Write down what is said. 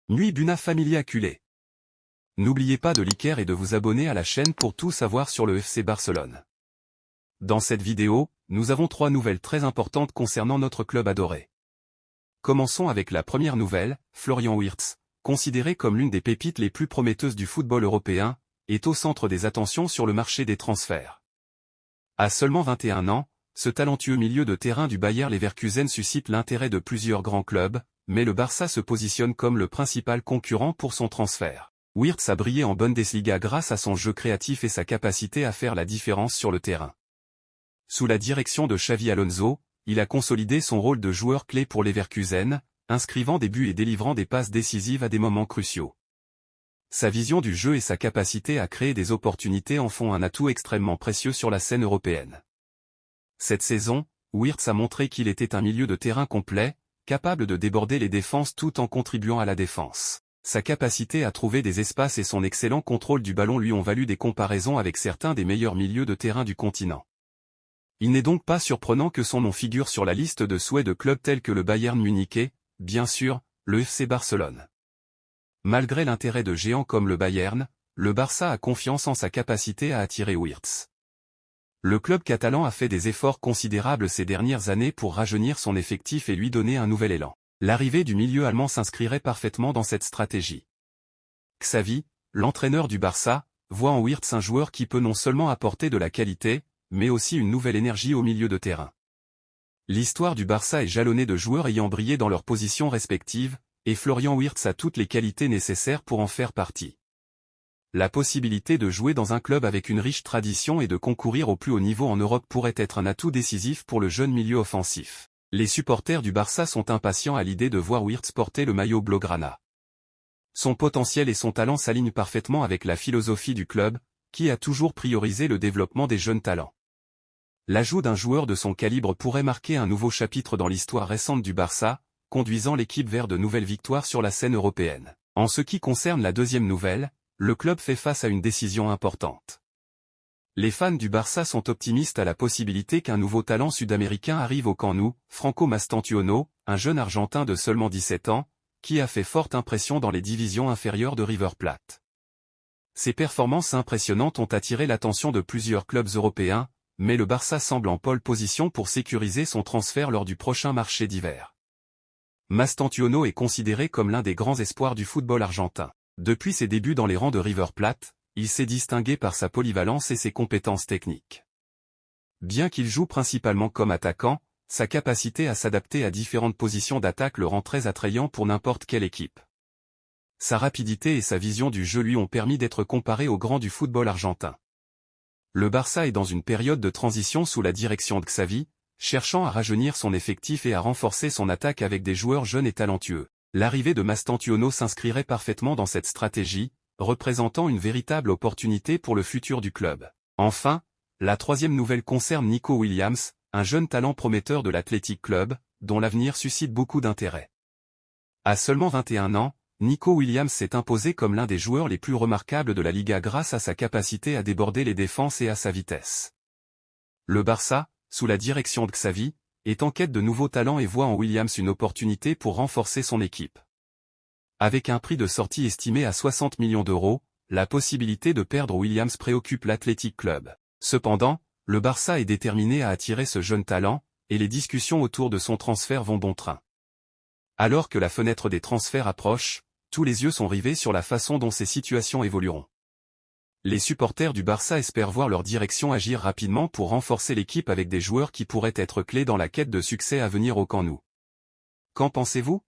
Nuit Buna Familia Culé. N'oubliez pas de liker et de vous abonner à la chaîne pour tout savoir sur le FC Barcelone. Dans cette vidéo, nous avons 3 nouvelles très importantes concernant notre club adoré. Commençons avec la première nouvelle, Florian Wirtz, considéré comme l'une des pépites les plus prometteuses du football européen, est au centre des attentions sur le marché des transferts. À seulement 21 ans, ce talentueux milieu de terrain du Bayer Leverkusen suscite l'intérêt de plusieurs grands clubs, mais le Barça se positionne comme le principal concurrent pour son transfert. Wirtz a brillé en Bundesliga grâce à son jeu créatif et sa capacité à faire la différence sur le terrain. Sous la direction de Xavi Alonso, il a consolidé son rôle de joueur clé pour Leverkusen, inscrivant des buts et délivrant des passes décisives à des moments cruciaux. Sa vision du jeu et sa capacité à créer des opportunités en font un atout extrêmement précieux sur la scène européenne. Cette saison, Wirtz a montré qu'il était un milieu de terrain complet, capable de déborder les défenses tout en contribuant à la défense. Sa capacité à trouver des espaces et son excellent contrôle du ballon lui ont valu des comparaisons avec certains des meilleurs milieux de terrain du continent. Il n'est donc pas surprenant que son nom figure sur la liste de souhaits de clubs tels que le Bayern Munich et, bien sûr, le FC Barcelone. Malgré l'intérêt de géants comme le Bayern, le Barça a confiance en sa capacité à attirer Wirtz. Le club catalan a fait des efforts considérables ces dernières années pour rajeunir son effectif et lui donner un nouvel élan. L'arrivée du milieu allemand s'inscrirait parfaitement dans cette stratégie. Xavi, l'entraîneur du Barça, voit en Wirtz un joueur qui peut non seulement apporter de la qualité, mais aussi une nouvelle énergie au milieu de terrain. L'histoire du Barça est jalonnée de joueurs ayant brillé dans leurs positions respectives, et Florian Wirtz a toutes les qualités nécessaires pour en faire partie. La possibilité de jouer dans un club avec une riche tradition et de concourir au plus haut niveau en Europe pourrait être un atout décisif pour le jeune milieu offensif. Les supporters du Barça sont impatients à l'idée de voir Wirtz porter le maillot blaugrana. Son potentiel et son talent s'alignent parfaitement avec la philosophie du club, qui a toujours priorisé le développement des jeunes talents. L'ajout d'un joueur de son calibre pourrait marquer un nouveau chapitre dans l'histoire récente du Barça, conduisant l'équipe vers de nouvelles victoires sur la scène européenne. En ce qui concerne la deuxième nouvelle, le club fait face à une décision importante. Les fans du Barça sont optimistes à la possibilité qu'un nouveau talent sud-américain arrive au Camp Nou, Franco Mastantuono, un jeune Argentin de seulement 17 ans, qui a fait forte impression dans les divisions inférieures de River Plate. Ses performances impressionnantes ont attiré l'attention de plusieurs clubs européens, mais le Barça semble en pole position pour sécuriser son transfert lors du prochain marché d'hiver. Mastantuono est considéré comme l'un des grands espoirs du football argentin. Depuis ses débuts dans les rangs de River Plate, il s'est distingué par sa polyvalence et ses compétences techniques. Bien qu'il joue principalement comme attaquant, sa capacité à s'adapter à différentes positions d'attaque le rend très attrayant pour n'importe quelle équipe. Sa rapidité et sa vision du jeu lui ont permis d'être comparé aux grands du football argentin. Le Barça est dans une période de transition sous la direction de Xavi, cherchant à rajeunir son effectif et à renforcer son attaque avec des joueurs jeunes et talentueux. L'arrivée de Mastantuono s'inscrirait parfaitement dans cette stratégie, représentant une véritable opportunité pour le futur du club. Enfin, la troisième nouvelle concerne Nico Williams, un jeune talent prometteur de l'Athletic Club, dont l'avenir suscite beaucoup d'intérêt. À seulement 21 ans, Nico Williams s'est imposé comme l'un des joueurs les plus remarquables de la Liga grâce à sa capacité à déborder les défenses et à sa vitesse. Le Barça, sous la direction de Xavi, est en quête de nouveaux talents et voit en Williams une opportunité pour renforcer son équipe. Avec un prix de sortie estimé à 60 millions d'euros, la possibilité de perdre Williams préoccupe l'Athletic Club. Cependant, le Barça est déterminé à attirer ce jeune talent, et les discussions autour de son transfert vont bon train. Alors que la fenêtre des transferts approche, tous les yeux sont rivés sur la façon dont ces situations évolueront. Les supporters du Barça espèrent voir leur direction agir rapidement pour renforcer l'équipe avec des joueurs qui pourraient être clés dans la quête de succès à venir au Camp Nou. Qu'en pensez-vous ?